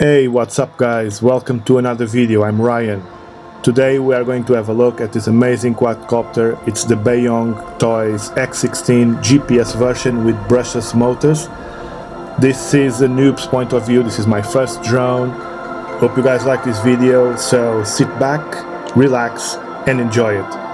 Hey, what's up guys? Welcome to another video. I'm Ryan. Today we are going to have a look at this amazing quadcopter. It's the BAYANGTOYS X16 GPS version with brushless motors. This is a noob's point of view. This is my first drone. Hope you guys like this video, so sit back, relax and enjoy it.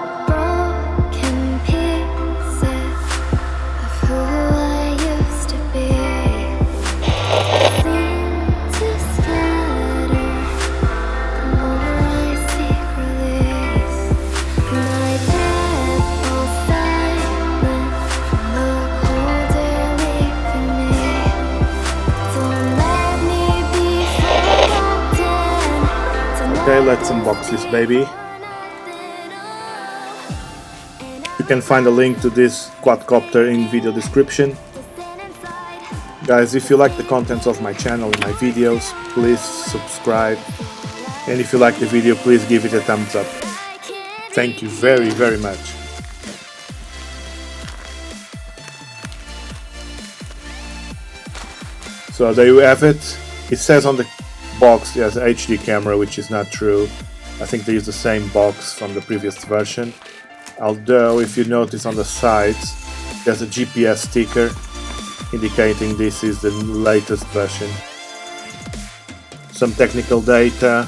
Okay, let's unbox this baby. You can find a link to this quadcopter in video description. Guys, if you like the contents of my channel and my videos, please subscribe. And if you like the video, please give it a thumbs up. Thank you very much. So there you have it. It says on the box there's an HD camera, which is not true. I think they use the same box from the previous version. Although if you notice on the sides there's a GPS sticker indicating this is the latest version. Some technical data.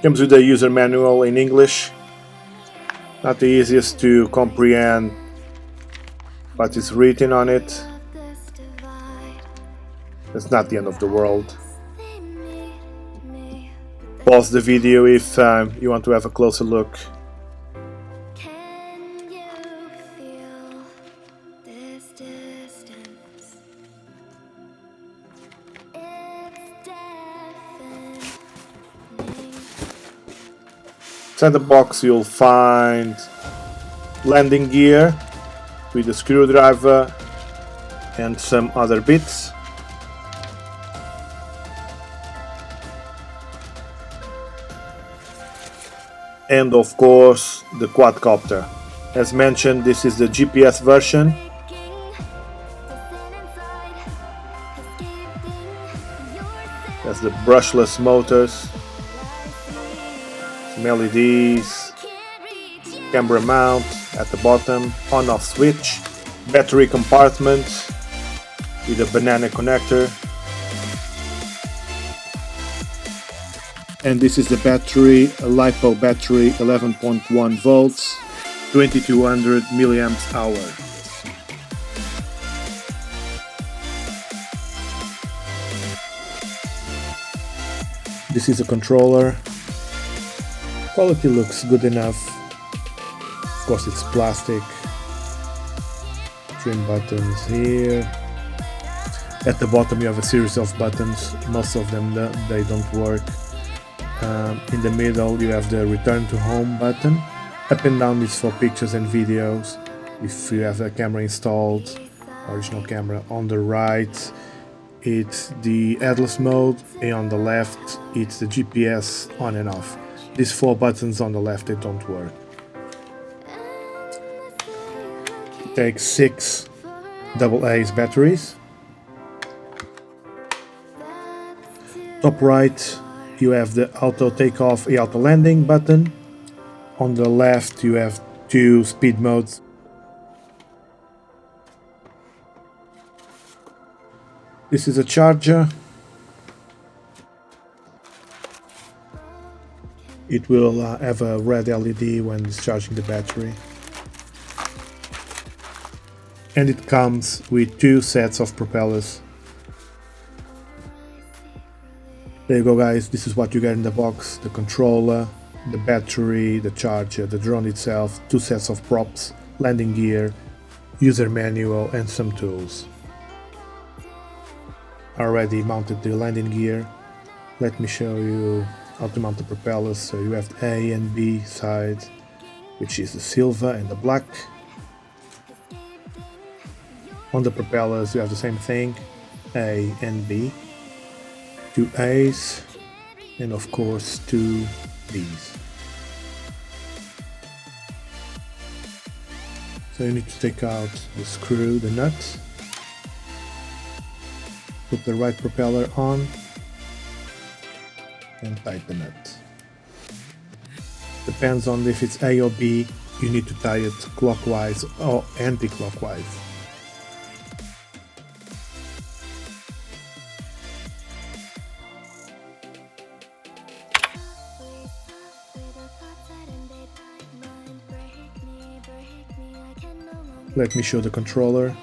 Comes with a user manual in English. Not the easiest to comprehend what is written on it. It's not the end of the world. Pause the video if you want to have a closer look. Inside the box you'll find landing gear with a screwdriver and some other bits. And of course the quadcopter. As mentioned, this is the GPS version. That's the brushless motors. Some LEDs, camera mount at the bottom, on-off switch, battery compartment with a banana connector. And this is the battery, a LiPo battery, 11.1 volts, 2200 milliamps hour. This is a controller. Quality looks good enough. Of course it's plastic. Trim buttons here. At the bottom you have a series of buttons. Most of them they don't work. In the middle you have the return to home button. Up and down is for pictures and videos. If you have a camera installed, original camera. On the right it's the headless mode, and on the left it's the GPS on and off. These four buttons on the left, they don't work. It takes 6 AA batteries. Top right, you have the auto takeoff and auto landing button. On the left, you have 2 speed modes. This is a charger. It will have a red LED when discharging the battery. And it comes with 2 sets of propellers. There you go guys, this is what you get in the box. The controller, the battery, the charger, the drone itself, 2 sets of props, landing gear, user manual and some tools. I already mounted the landing gear. Let me show you how to mount the propellers. So you have the A and B side, which is the silver and the black. On the propellers you have the same thing, A and B. 2 A's, and of course 2 B's. So you need to take out the screw, the nut, put the right propeller on, and tighten it. Depends on if it's A or B, you need to tie it clockwise or anti-clockwise. Let me show the controller.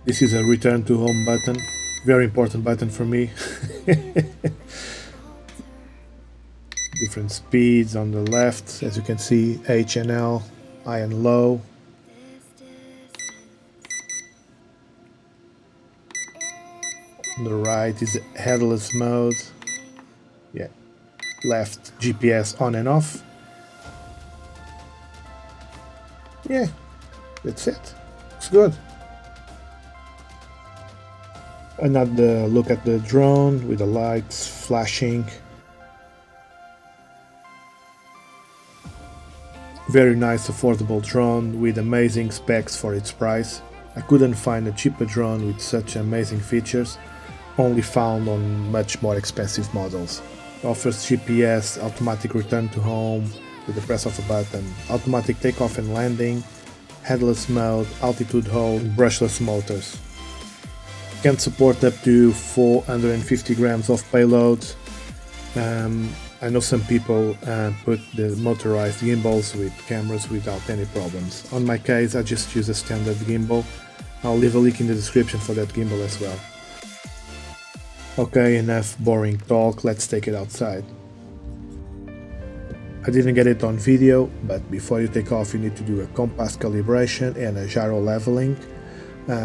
This is a return to home button, very important button for me. Different speeds on the left, as you can see, H and L, high and low. On the right is headless mode. Yeah, left GPS on and off. Yeah, that's it. Looks good. Another look at the drone with the lights flashing. Very nice affordable drone with amazing specs for its price. I couldn't find a cheaper drone with such amazing features, only found on much more expensive models. Offers GPS, automatic return to home with the press of a button, automatic takeoff and landing, headless mode, altitude hold, and brushless motors. Can support up to 450 grams of payload. I know some people put the motorized gimbals with cameras without any problems. On my case, I just use a standard gimbal. I'll leave a link in the description for that gimbal as well. Okay, enough boring talk, let's take it outside. I didn't get it on video, but before you take off you need to do a compass calibration and a gyro leveling.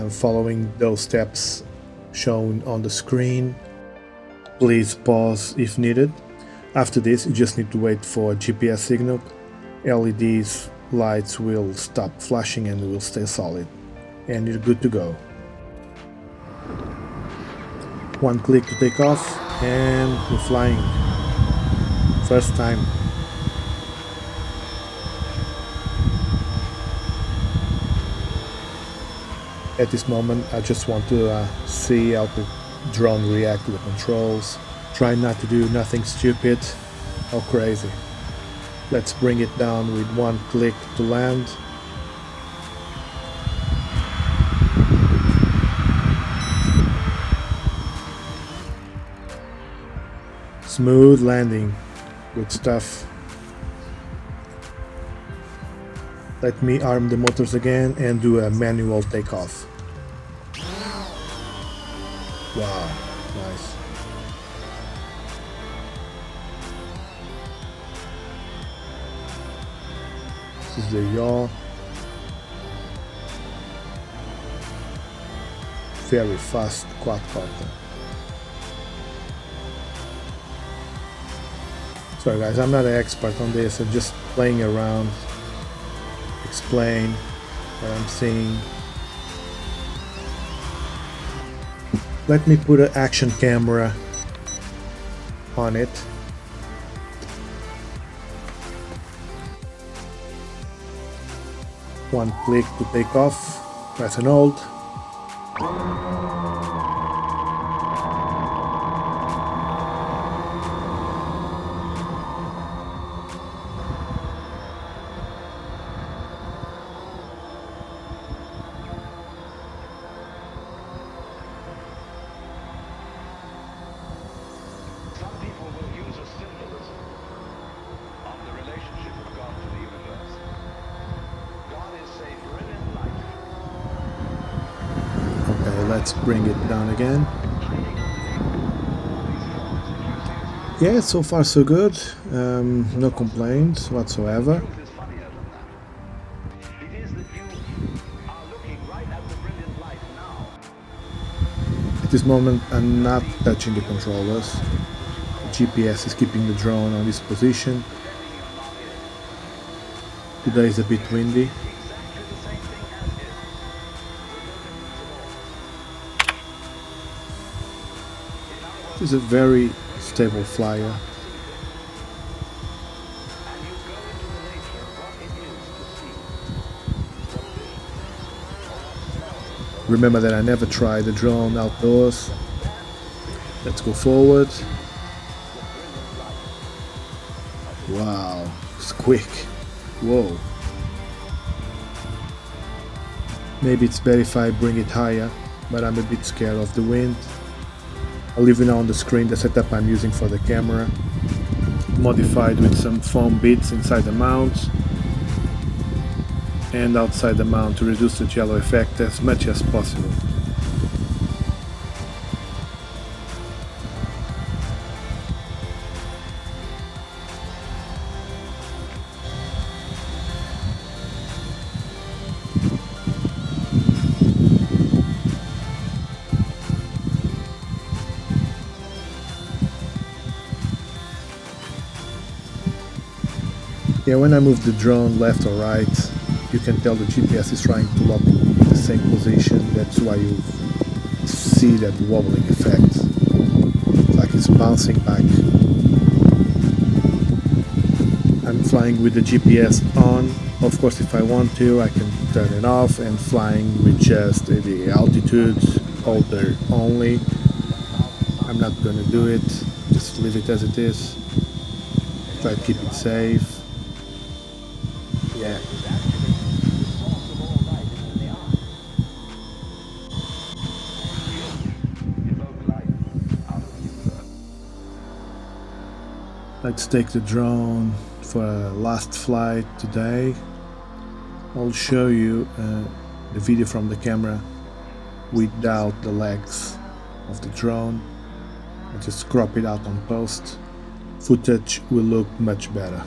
Following those steps shown on the screen. Please pause if needed. After this you just need to wait for a GPS signal. LEDs lights will stop flashing and will stay solid. And you're good to go. One click to take off and we're flying. First time. At this moment I just want to see how the drone react to the controls. Try not to do nothing stupid or crazy. Let's bring it down with one click to land. Smooth landing, good stuff. Let me arm the motors again and do a manual takeoff. Wow, nice. This is the yaw. Very fast quadcopter. Sorry guys, I'm not an expert on this, I'm just playing around, explain what I'm seeing. Let me put an action camera on it. One click to take off, press and hold. Let's bring it down again. Yeah, so far so good. No complaints whatsoever. At this moment I'm not touching the controllers. GPS is keeping the drone on this position. Today is a bit windy. It is a very stable flyer. Remember that I never try the drone outdoors. Let's go forward. Wow, it's quick. Whoa. Maybe it's better if I bring it higher, but I'm a bit scared of the wind. I'll leave you now on the screen the setup I'm using for the camera. Modified with some foam bits inside the mount and outside the mount to reduce the jello effect as much as possible. Yeah, when I move the drone left or right, you can tell the GPS is trying to lock in the same position. That's why you see that wobbling effect. It's like it's bouncing back. I'm flying with the GPS on. Of course, if I want to, I can turn it off and flying with just the altitude holder only. I'm not gonna do it. Just leave it as it is. Try to keep it safe. Yeah. Let's take the drone for a last flight today. I'll show you the video from the camera without the legs of the drone. I'll just crop it out on post. Footage will look much better.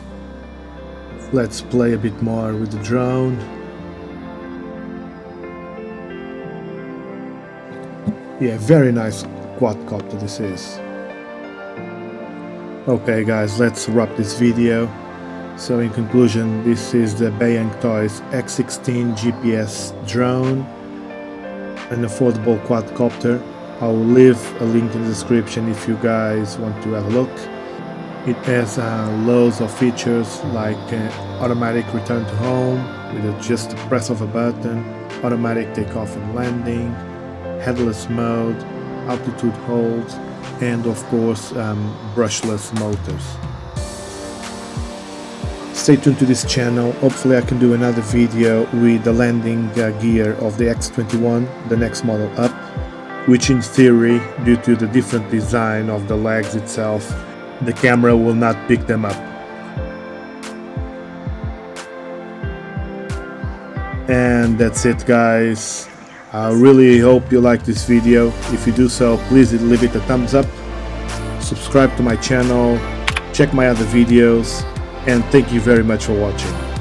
Let's play a bit more with the drone. Yeah, very nice quadcopter this is. Okay guys, let's wrap this video. So in conclusion, this is the BAYANGTOYS X16 GPS drone, an affordable quadcopter. I'll leave a link in the description if you guys want to have a look. It has loads of features like automatic return to home with just the press of a button, automatic takeoff and landing, headless mode, altitude hold, and of course brushless motors. Stay tuned to this channel. Hopefully I can do another video with the landing gear of the X21, the next model up, which in theory, due to the different design of the legs itself, the camera will not pick them up. And that's it guys. I really hope you like this video. If you do so, please leave it a thumbs up, subscribe to my channel, check my other videos, and thank you very much for watching.